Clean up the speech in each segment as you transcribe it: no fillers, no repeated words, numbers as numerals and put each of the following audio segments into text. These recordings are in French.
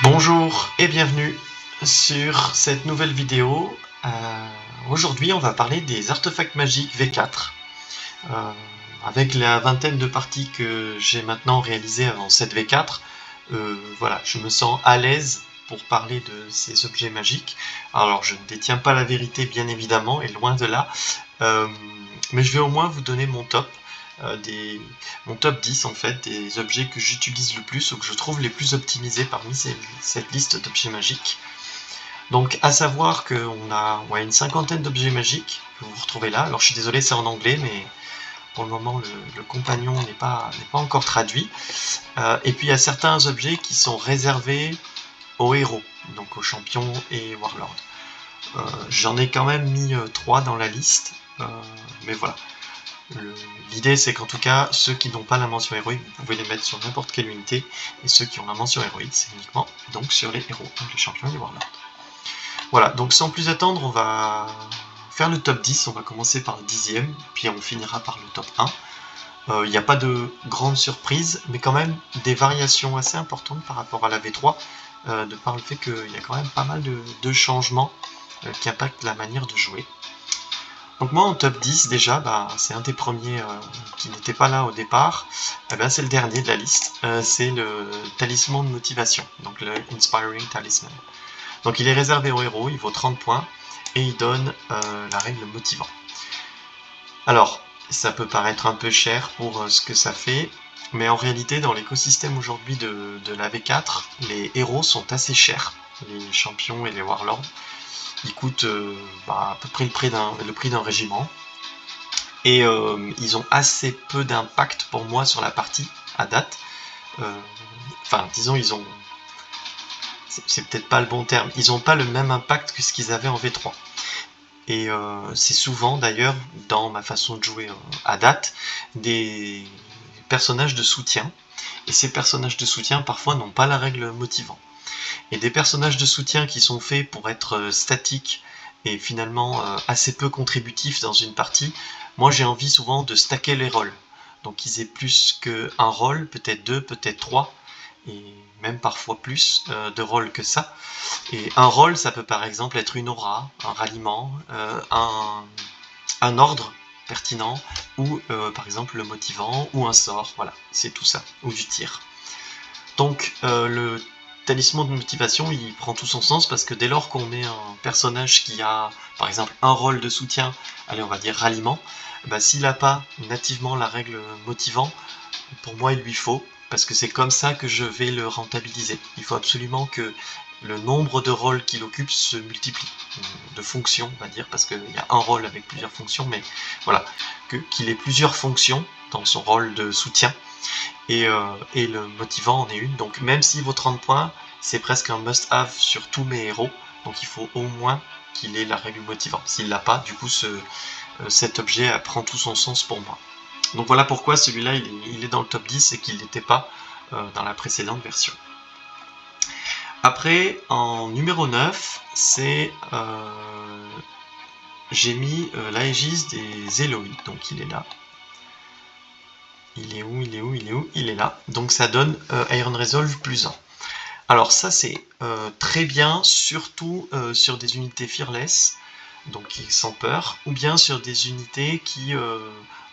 Bonjour et bienvenue sur cette nouvelle vidéo. Aujourd'hui on va parler des artefacts magiques V4. Avec la vingtaine de parties que j'ai maintenant réalisées avant cette V4, voilà, je me sens à l'aise pour parler de ces objets magiques. Alors je ne détiens pas la vérité bien évidemment, et loin de là, mais je vais au moins vous donner mon top. Mon top 10 en fait des objets que j'utilise le plus ou que je trouve les plus optimisés parmi cette liste d'objets magiques. Donc à savoir qu'on a une cinquantaine d'objets magiques que vous retrouvez là. Alors je suis désolé, c'est en anglais, mais pour le moment le compagnon n'est pas encore traduit. Et puis il y a certains objets qui sont réservés aux héros, donc aux champions et warlords. J'en ai quand même mis 3 dans la liste, mais voilà. L'idée c'est qu'en tout cas, ceux qui n'ont pas la mention héroïque, vous pouvez les mettre sur n'importe quelle unité, et ceux qui ont la mention héroïque, c'est uniquement donc sur les héros, donc les champions et les warlords. Voilà, donc sans plus attendre, on va faire le top 10, on va commencer par le 10e, puis on finira par le top 1. Il n'y a pas de grande surprise, mais quand même des variations assez importantes par rapport à la V3, de par le fait qu'il y a quand même pas mal de changements qui impactent la manière de jouer. Donc moi en top 10 déjà, c'est un des premiers qui n'était pas là au départ, c'est le dernier de la liste, c'est le talisman de motivation, donc le Inspiring Talisman. Donc il est réservé aux héros, il vaut 30 points, et il donne la règle motivant. Alors, ça peut paraître un peu cher pour ce que ça fait, mais en réalité dans l'écosystème aujourd'hui de la V4, les héros sont assez chers, les champions et les warlords. Ils coûtent à peu près le prix d'un régiment, et ils ont assez peu d'impact pour moi sur la partie à date. Disons, ils ont... C'est peut-être pas le bon terme, ils n'ont pas le même impact que ce qu'ils avaient en V3. Et c'est souvent d'ailleurs, dans ma façon de jouer à date, des personnages de soutien. Et ces personnages de soutien parfois n'ont pas la règle motivant. Et des personnages de soutien qui sont faits pour être statiques et finalement assez peu contributifs dans une partie, moi j'ai envie souvent de stacker les rôles. Donc qu'ils aient plus qu'un rôle, peut-être 2, peut-être 3, et même parfois plus de rôles que ça. Et un rôle, ça peut par exemple être une aura, un ralliement, un ordre pertinent, ou par exemple le motivant, ou un sort, voilà, c'est tout ça, ou du tir. Donc le talisman de motivation, il prend tout son sens parce que dès lors qu'on met un personnage qui a par exemple un rôle de soutien, allez on va dire ralliement, s'il n'a pas nativement la règle motivant, pour moi il lui faut, parce que c'est comme ça que je vais le rentabiliser. Il faut absolument que le nombre de rôles qu'il occupe se multiplie, de fonctions on va dire, parce qu'il y a un rôle avec plusieurs fonctions, mais voilà, qu'il ait plusieurs fonctions dans son rôle de soutien, et le motivant en est une, donc même s'il vaut 30 points, c'est presque un must-have sur tous mes héros, donc il faut au moins qu'il ait la règle motivante. S'il l'a pas, du coup cet objet prend tout son sens pour moi. Donc voilà pourquoi celui-là il est dans le top 10 et qu'il n'était pas dans la précédente version. Après, en numéro 9, c'est j'ai mis l'Aegis des Eloi, donc il est là. Il est où? Il est là. Donc ça donne Iron Resolve plus 1. Alors ça c'est très bien, surtout sur des unités fearless, donc sans peur, ou bien sur des unités qui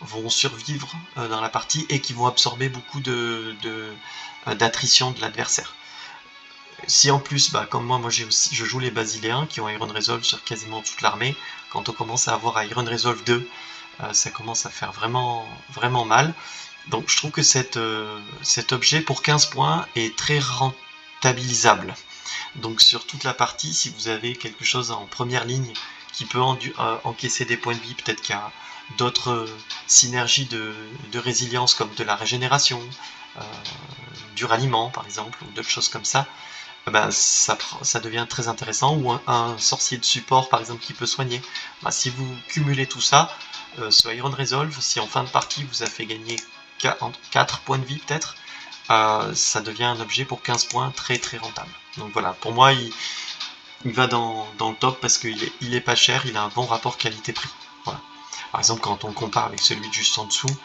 vont survivre dans la partie et qui vont absorber beaucoup d'attrition de l'adversaire. Si en plus, comme moi je joue les Basiléens qui ont Iron Resolve sur quasiment toute l'armée, quand on commence à avoir Iron Resolve 2, ça commence à faire vraiment, vraiment mal. Donc je trouve que cet objet pour 15 points est très rentabilisable. Donc sur toute la partie, si vous avez quelque chose en première ligne qui peut encaisser des points de vie, peut-être qu'il y a d'autres synergies de résilience comme de la régénération, du ralliement par exemple, ou d'autres choses comme ça, ça devient très intéressant, ou un sorcier de support par exemple qui peut soigner. Si vous cumulez tout ça, ce Iron Resolve, si en fin de partie vous a fait gagner 4 points de vie peut-être, ça devient un objet pour 15 points très très rentable. Donc voilà, pour moi il va dans le top parce qu'il est pas cher, il a un bon rapport qualité-prix. Voilà. Par exemple, quand on compare avec celui de juste en dessous,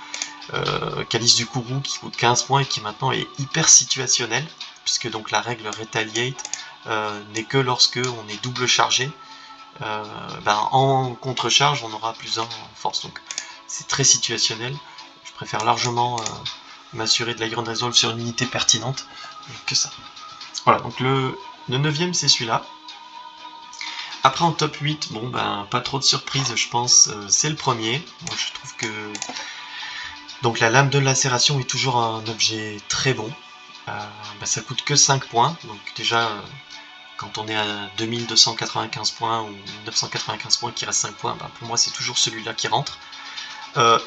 Calice du Kourou qui coûte 15 points et qui maintenant est hyper situationnel, puisque donc la règle Retaliate n'est que lorsque on est double chargé. En contre-charge, on aura +1 en force. Donc c'est très situationnel. Je préfère largement m'assurer de l'Iron Resolve sur une unité pertinente que ça. Voilà, donc le 9ème c'est celui-là. Après en top 8, bon pas trop de surprises je pense, c'est le premier. Moi je trouve que donc la lame de lacération est toujours un objet très bon. Ça coûte que 5 points, donc déjà quand on est à 2295 points ou 995 points qui reste 5 points, pour moi c'est toujours celui-là qui rentre.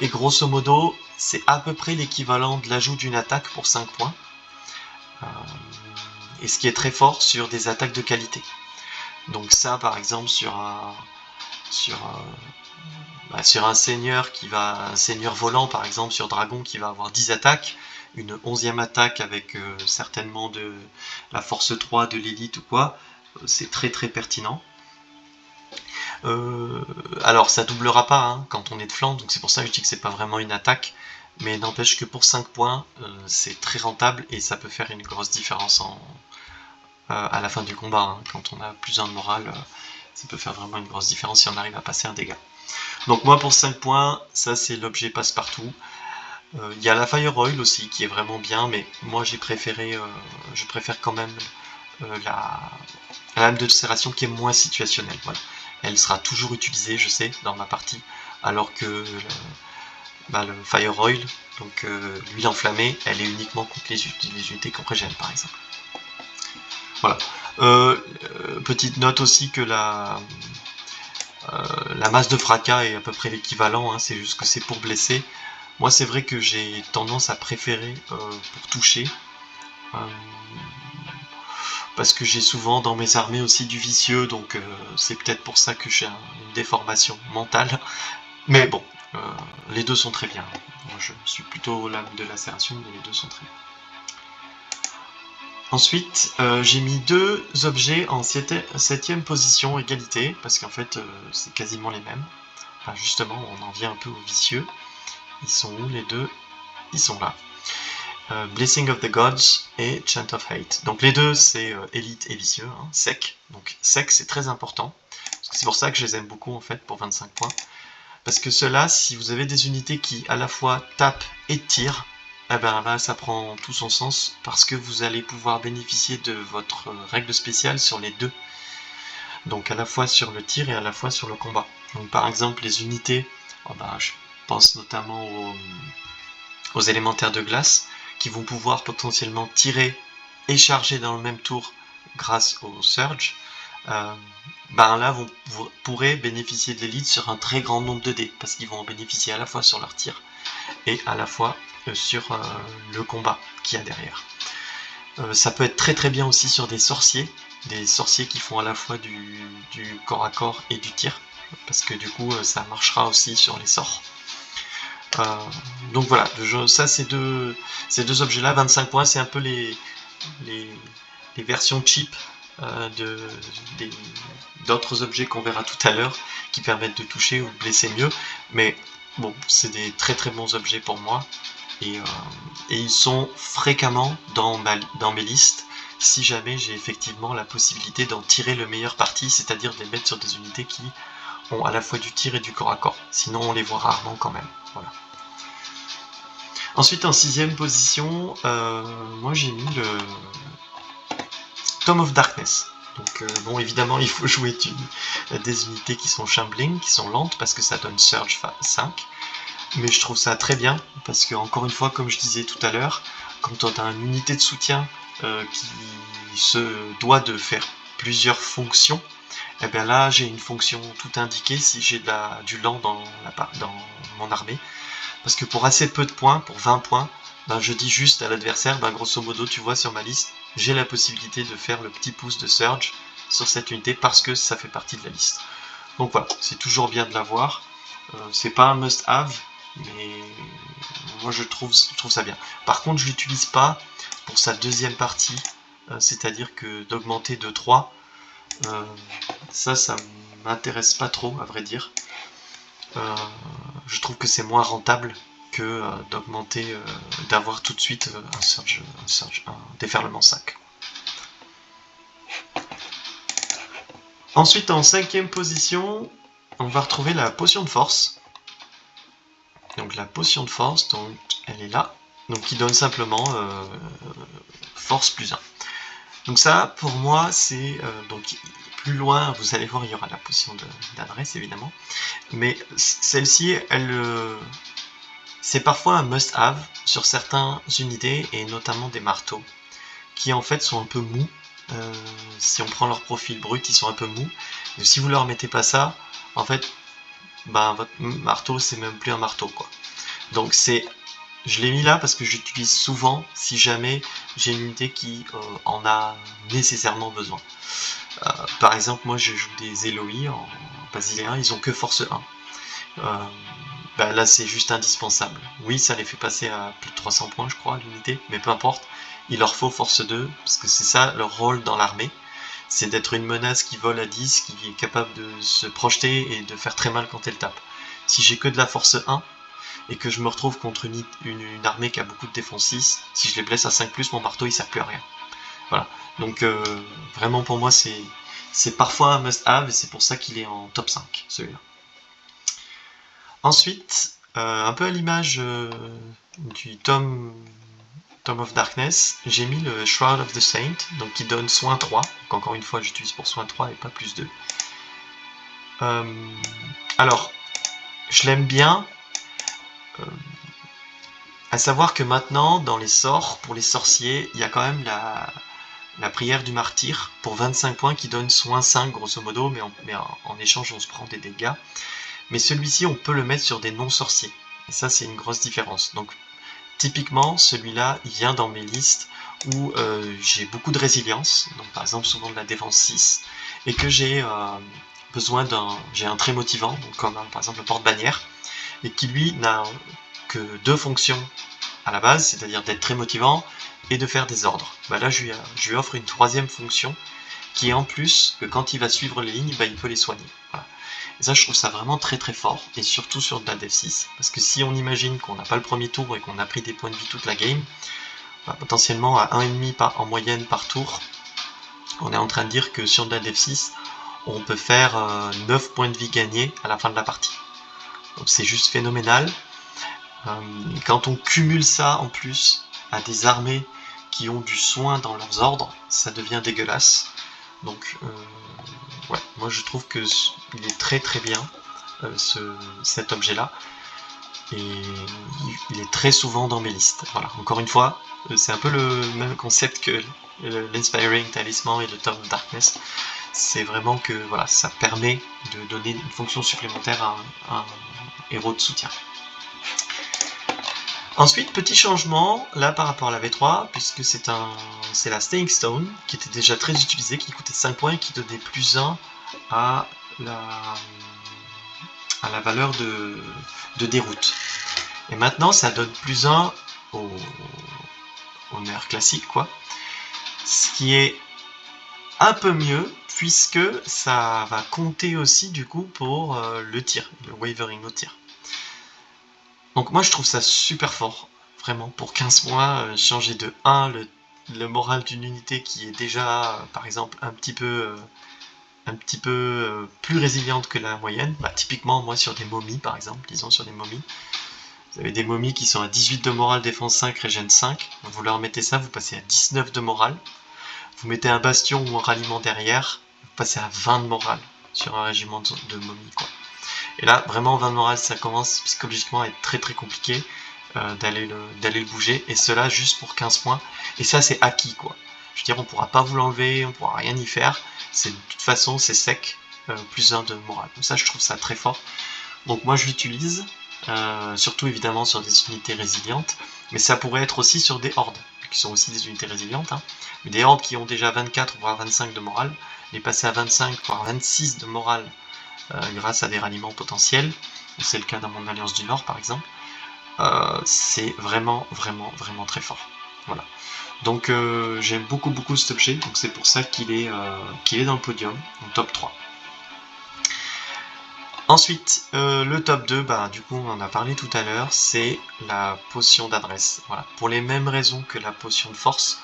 Et grosso modo, c'est à peu près l'équivalent de l'ajout d'une attaque pour 5 points. Et ce qui est très fort sur des attaques de qualité. Donc ça, par exemple, sur un seigneur un seigneur volant, par exemple, sur Dragon, qui va avoir 10 attaques, une 11e attaque avec certainement de la force 3 de l'élite ou quoi, c'est très très pertinent. Alors ça doublera pas quand on est de flanc, donc c'est pour ça que je dis que c'est pas vraiment une attaque, mais n'empêche que pour 5 points, c'est très rentable et ça peut faire une grosse différence à la fin du combat. Quand on a plus 1 de morale, ça peut faire vraiment une grosse différence si on arrive à passer un dégât. Donc moi pour 5 points, ça c'est l'objet passe-partout. Il y a la Fire Oil aussi qui est vraiment bien, mais moi je préfère quand même la lame de serration qui est moins situationnelle. Voilà. Elle sera toujours utilisée, je sais, dans ma partie, alors que le Fire Oil, donc l'huile enflammée, elle est uniquement contre les unités qu'on régène par exemple. Voilà. Petite note aussi que la masse de fracas est à peu près l'équivalent, c'est juste que c'est pour blesser. Moi c'est vrai que j'ai tendance à préférer pour toucher, parce que j'ai souvent dans mes armées aussi du vicieux, donc c'est peut-être pour ça que j'ai une déformation mentale. Mais bon, les deux sont très bien. Moi je suis plutôt lame de lacération, mais les deux sont très bien. Ensuite, j'ai mis 2 objets en 7ème position, égalité, parce qu'en fait c'est quasiment les mêmes. Enfin, justement, on en vient un peu aux vicieux. Ils sont où les deux? Ils sont là. Blessing of the Gods et Chant of Hate. Donc les deux c'est élite et vicieux, sec. Donc sec c'est très important. C'est pour ça que je les aime beaucoup en fait pour 25 points. Parce que ceux-là, si vous avez des unités qui à la fois tapent et tirent, là ça prend tout son sens parce que vous allez pouvoir bénéficier de votre règle spéciale sur les deux. Donc à la fois sur le tir et à la fois sur le combat. Donc par exemple les unités, je pense notamment aux élémentaires de glace, qui vont pouvoir potentiellement tirer et charger dans le même tour grâce au Surge, là vous pourrez bénéficier de l'élite sur un très grand nombre de dés, parce qu'ils vont en bénéficier à la fois sur leur tir et à la fois sur le combat qu'il y a derrière. Ça peut être très très bien aussi sur des sorciers qui font à la fois du corps à corps et du tir, parce que du coup ça marchera aussi sur les sorts. Donc voilà, ça ces deux objets là, 25 points, c'est un peu les versions cheap d'autres objets qu'on verra tout à l'heure, qui permettent de toucher ou de blesser mieux, mais bon, c'est des très très bons objets pour moi, et ils sont fréquemment dans mes listes, si jamais j'ai effectivement la possibilité d'en tirer le meilleur parti, c'est-à-dire de les mettre sur des unités qui ont à la fois du tir et du corps à corps, sinon on les voit rarement quand même, voilà. Ensuite en 6ème position, moi j'ai mis le Tome of Darkness. Donc bon, évidemment il faut jouer des unités qui sont shambling, qui sont lentes, parce que ça donne Surge 5, mais je trouve ça très bien, parce que encore une fois, comme je disais tout à l'heure, quand on a une unité de soutien qui se doit de faire plusieurs fonctions, et bien là j'ai une fonction tout indiquée si j'ai du lent dans mon armée. Parce que pour assez peu de points, pour 20 points, je dis juste à l'adversaire, grosso modo, tu vois sur ma liste, j'ai la possibilité de faire le petit pouce de Surge sur cette unité parce que ça fait partie de la liste. Donc voilà, c'est toujours bien de l'avoir. C'est pas un must-have, mais moi je trouve ça bien. Par contre, je l'utilise pas pour sa deuxième partie, c'est-à-dire que d'augmenter de 3, ça m'intéresse pas trop, à vrai dire. je trouve que c'est moins rentable que d'augmenter, d'avoir tout de suite un déferlement 5. Ensuite, en 5e position, on va retrouver la potion de force. Donc la potion de force, donc elle est là, donc qui donne simplement force plus 1. Donc ça, pour moi, c'est donc plus loin, vous allez voir, il y aura la potion d'adresse évidemment, mais celle-ci, c'est parfois un must-have sur certaines unités et notamment des marteaux, qui en fait sont un peu mous. Si on prend leur profil brut, ils sont un peu mous. Mais si vous leur mettez pas ça, en fait, ben, votre marteau, c'est même plus un marteau, quoi. Donc je l'ai mis là parce que j'utilise souvent si jamais j'ai une unité qui en a nécessairement besoin. Par exemple, moi je joue des Eloi en basiléen, ils ont que force 1. Ben là c'est juste indispensable. Oui, ça les fait passer à plus de 300 points, je crois, l'unité, mais peu importe. Il leur faut force 2, parce que c'est ça leur rôle dans l'armée. C'est d'être une menace qui vole à 10, qui est capable de se projeter et de faire très mal quand elle tape. Si j'ai que de la force 1, et que je me retrouve contre une armée qui a beaucoup de défense 6, si je les blesse à 5+, mon marteau il sert plus à rien. Voilà. Donc vraiment pour moi c'est parfois un must-have, et c'est pour ça qu'il est en top 5, celui-là. Ensuite, un peu à l'image du Tome of Darkness, j'ai mis le Shroud of the Saint, donc qui donne soin 3. Donc encore une fois, j'utilise pour soin 3 et pas plus 2. Alors, je l'aime bien, à savoir que maintenant, dans les sorts, pour les sorciers, il y a quand même la prière du martyr pour 25 points qui donne soin 5 grosso modo, mais en échange on se prend des dégâts. Mais celui-ci, on peut le mettre sur des non-sorciers. Et ça, c'est une grosse différence. Donc, typiquement, celui-là, il vient dans mes listes où j'ai beaucoup de résilience, donc par exemple souvent de la défense 6, et que j'ai besoin j'ai un très motivant, donc comme par exemple le porte-bannière, et qui lui n'a que 2 fonctions à la base, c'est-à-dire d'être très motivant et de faire des ordres. Bah là, je lui offre une 3e fonction qui est en plus que quand il va suivre les lignes, bah, il peut les soigner. Voilà. Et ça, je trouve ça vraiment très très fort, et surtout sur de la Dev 6, parce que si on imagine qu'on n'a pas le premier tour et qu'on a pris des points de vie toute la game, bah, potentiellement à 1,5 en moyenne par tour, on est en train de dire que sur de la Dev 6, on peut faire 9 points de vie gagnés à la fin de la partie. Donc c'est juste phénoménal. Quand on cumule ça en plus à des armées qui ont du soin dans leurs ordres, ça devient dégueulasse. Donc ouais, moi je trouve que il est très très bien cet objet là, et il est très souvent dans mes listes. Voilà, encore une fois, c'est un peu le même concept que l'Inspiring Talisman et le Tome of Darkness. C'est vraiment que voilà, ça permet de donner une fonction supplémentaire à un héros de soutien. Ensuite, petit changement, là par rapport à la V3, puisque c'est la Staying Stone, qui était déjà très utilisée, qui coûtait 5 points et qui donnait plus 1 à la valeur de déroute. Et maintenant, ça donne plus 1 au nerf classique, quoi. Ce qui est un peu mieux, puisque ça va compter aussi du coup pour le tir, le wavering au tir. Donc moi je trouve ça super fort, vraiment, pour 15 points, changer de 1 le moral d'une unité qui est déjà, par exemple, un petit peu plus résiliente que la moyenne. Bah, typiquement, moi sur des momies, par exemple, disons sur des momies, vous avez des momies qui sont à 18 de morale, défense 5, régène 5, vous leur mettez ça, vous passez à 19 de morale, vous mettez un bastion ou un ralliement derrière, vous passez à 20 de morale sur un régiment de momies, quoi. Et là, vraiment, 20 de morale, ça commence psychologiquement à être très très compliqué d'aller le bouger, et cela juste pour 15 points, et ça c'est acquis, quoi. Je veux dire, on pourra pas vous l'enlever, on pourra rien y faire, de toute façon c'est sec, plus 1 de morale. Donc ça, je trouve ça très fort. Donc moi je l'utilise, surtout évidemment sur des unités résilientes, mais ça pourrait être aussi sur des hordes, qui sont aussi des unités résilientes, hein. Mais des hordes qui ont déjà 24 voire 25 de morale, les passer à 25 voire 26 de morale grâce à des ralliements potentiels, c'est le cas dans mon Alliance du Nord par exemple, c'est vraiment vraiment vraiment très fort. Voilà. Donc j'aime beaucoup beaucoup cet objet, donc c'est pour ça qu'il est dans le podium, en top 3. Ensuite, le top 2, bah, du coup on en a parlé tout à l'heure, c'est la potion d'adresse. Voilà. Pour les mêmes raisons que la potion de force.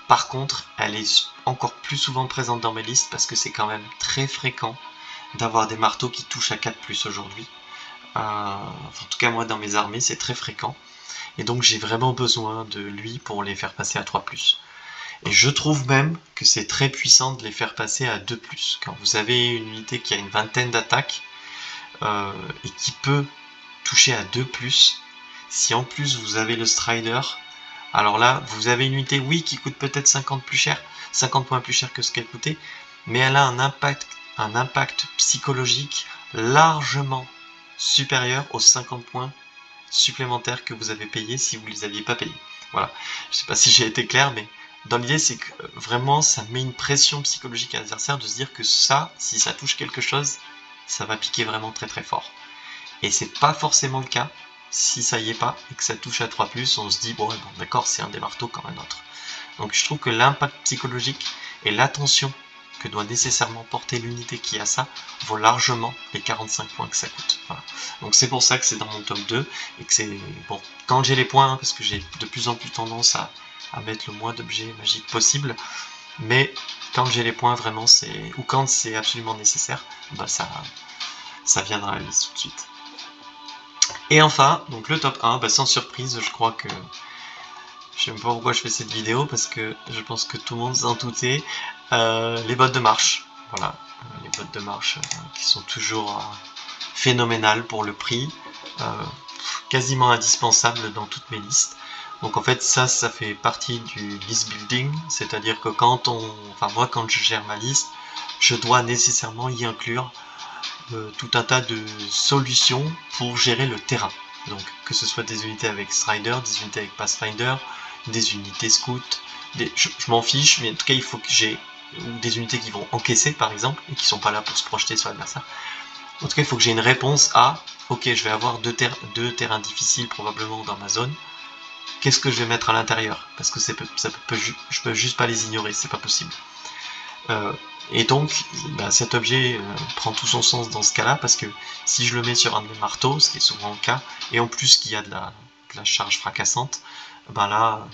Par contre, elle est encore plus souvent présente dans mes listes parce que c'est quand même très fréquent d'avoir des marteaux qui touchent à 4+ aujourd'hui. Enfin, en tout cas moi dans mes armées c'est très fréquent. Et donc j'ai vraiment besoin de lui pour les faire passer à 3+. Et je trouve même que c'est très puissant de les faire passer à 2+. Quand vous avez une unité qui a une vingtaine d'attaques et qui peut toucher à 2+, si en plus vous avez le Strider, alors là vous avez une unité oui qui coûte peut-être 50 points plus cher que ce qu'elle coûtait, mais elle a un impact psychologique largement supérieur aux 50 points supplémentaires que vous avez payés si vous ne les aviez pas payés. Voilà, je sais pas si j'ai été clair, mais dans l'idée c'est que vraiment ça met une pression psychologique à l'adversaire de se dire que ça, si ça touche quelque chose, ça va piquer vraiment très très fort. Et c'est pas forcément le cas si ça y est pas et que ça touche à 3+, on se dit bon d'accord, c'est un des marteaux comme un autre. Donc je trouve que l'impact psychologique et l'attention que doit nécessairement porter l'unité qui a ça vaut largement les 45 points que ça coûte. Voilà. Donc c'est pour ça que c'est dans mon top 2 et que c'est bon quand j'ai les points, hein, parce que j'ai de plus en plus tendance à mettre le moins d'objets magiques possible, mais quand j'ai les points vraiment c'est ou quand c'est absolument nécessaire, bah ça vient dans la liste tout de suite. Et enfin, donc le top 1, bah sans surprise, je crois que je sais même pas pourquoi je fais cette vidéo parce que je pense que tout le monde s'en doutait. Les bottes de marche, voilà, les bottes de marche qui sont toujours phénoménales pour le prix, quasiment indispensables dans toutes mes listes. Donc en fait ça fait partie du list building, c'est-à-dire que moi quand je gère ma liste, je dois nécessairement y inclure tout un tas de solutions pour gérer le terrain. Donc que ce soit des unités avec Strider, des unités avec Pathfinder, des unités Scout, je m'en fiche, mais en tout cas il faut que j'ai des unités qui vont encaisser par exemple et qui sont pas là pour se projeter sur l'adversaire. En tout cas il faut que j'ai une réponse à ok, je vais avoir deux terrains difficiles probablement dans ma zone. Qu'est-ce que je vais mettre à l'intérieur? Parce que je peux juste pas les ignorer, c'est pas possible. Et donc cet objet prend tout son sens dans ce cas-là, parce que si je le mets sur un de mes marteaux, ce qui est souvent le cas, et en plus qu'il y a de la charge fracassante, là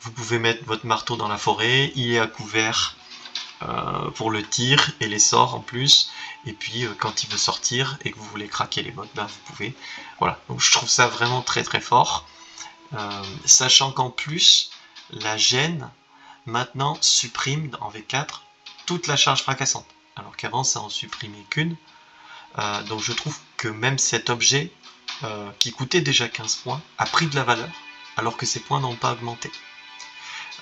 vous pouvez mettre votre marteau dans la forêt, il est à couvert pour le tir et les sorts en plus, et puis quand il veut sortir et que vous voulez craquer les bottes, vous pouvez. Voilà, donc je trouve ça vraiment très très fort, sachant qu'en plus la gêne maintenant supprime en V4 toute la charge fracassante, alors qu'avant ça en supprimait qu'une. Donc je trouve que même cet objet qui coûtait déjà 15 points a pris de la valeur alors que ses points n'ont pas augmenté.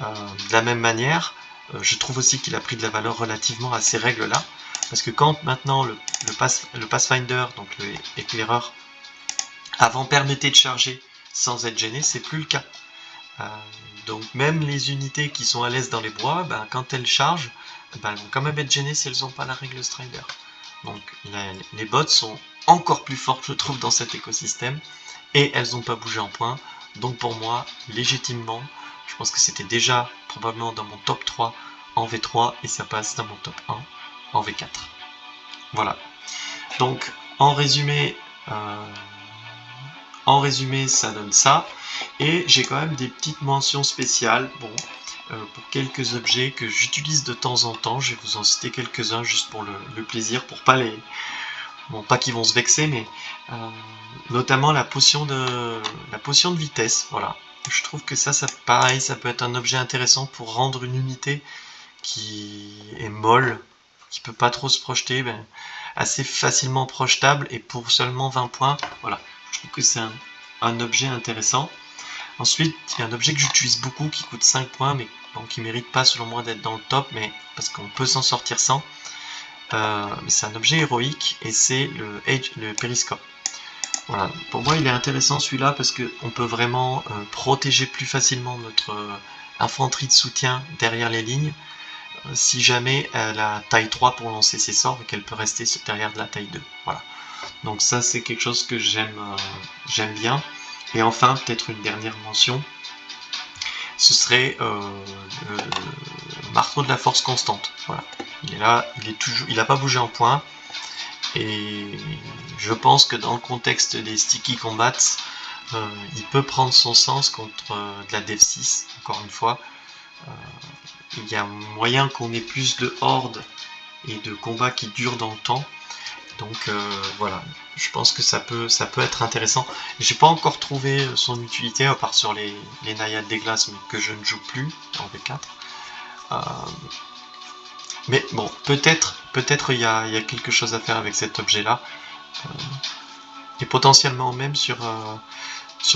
De la même manière, je trouve aussi qu'il a pris de la valeur relativement à ces règles là, parce que quand maintenant le Pathfinder, donc le éclaireur, avant permettait de charger sans être gêné, c'est plus le cas. Donc même les unités qui sont à l'aise dans les bois, quand elles chargent, elles vont quand même être gênées si elles n'ont pas la règle Strider. Donc les bots sont encore plus fortes, je trouve, dans cet écosystème, et elles n'ont pas bougé en point. Donc pour moi, légitimement, je pense que c'était déjà probablement dans mon top 3 en V3, et ça passe dans mon top 1 en V4. Voilà. Donc en résumé, ça donne ça. Et j'ai quand même des petites mentions spéciales pour quelques objets que j'utilise de temps en temps. Je vais vous en citer quelques-uns juste pour le plaisir, pour pas les... Bon, pas qu'ils vont se vexer, mais notamment la potion de vitesse. Voilà. Je trouve que ça pareil, ça peut être un objet intéressant pour rendre une unité qui est molle, qui peut pas trop se projeter, assez facilement projetable, et pour seulement 20 points. Voilà. Je trouve que c'est un objet intéressant. Ensuite, il y a un objet que j'utilise beaucoup qui coûte 5 points, mais qui mérite pas selon moi d'être dans le top, mais parce qu'on peut s'en sortir sans. C'est un objet héroïque et c'est le périscope. Voilà. Pour moi, il est intéressant celui-là parce qu'on peut vraiment protéger plus facilement notre infanterie de soutien derrière les lignes si jamais elle a taille 3 pour lancer ses sorts et qu'elle peut rester derrière de la taille 2. Voilà. Donc ça, c'est quelque chose que j'aime bien. Et enfin, peut-être une dernière mention, ce serait le marteau de la force constante. Voilà. Il est là, il n'a pas bougé en point, Et je pense que dans le contexte des Sticky Combats, il peut prendre son sens contre de la Dev 6, encore une fois. Il y a moyen qu'on ait plus de hordes et de combats qui durent dans le temps. Donc voilà, je pense que ça peut être intéressant. J'ai pas encore trouvé son utilité, à part sur les naïades des glaces, mais que je ne joue plus en V4. Mais bon, peut-être il y a quelque chose à faire avec cet objet-là. Et potentiellement même sur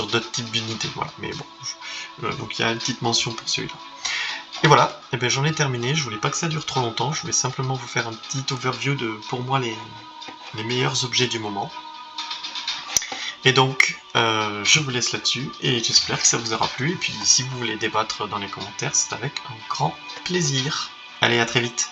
d'autres types d'unités. Voilà. Mais bon, donc il y a une petite mention pour celui-là. Et voilà, et bien j'en ai terminé. Je voulais pas que ça dure trop longtemps. Je voulais simplement vous faire un petit overview de, pour moi, les meilleurs objets du moment. Et donc, je vous laisse là-dessus, et j'espère que ça vous aura plu. Et puis, si vous voulez débattre dans les commentaires, c'est avec un grand plaisir. Allez, à très vite.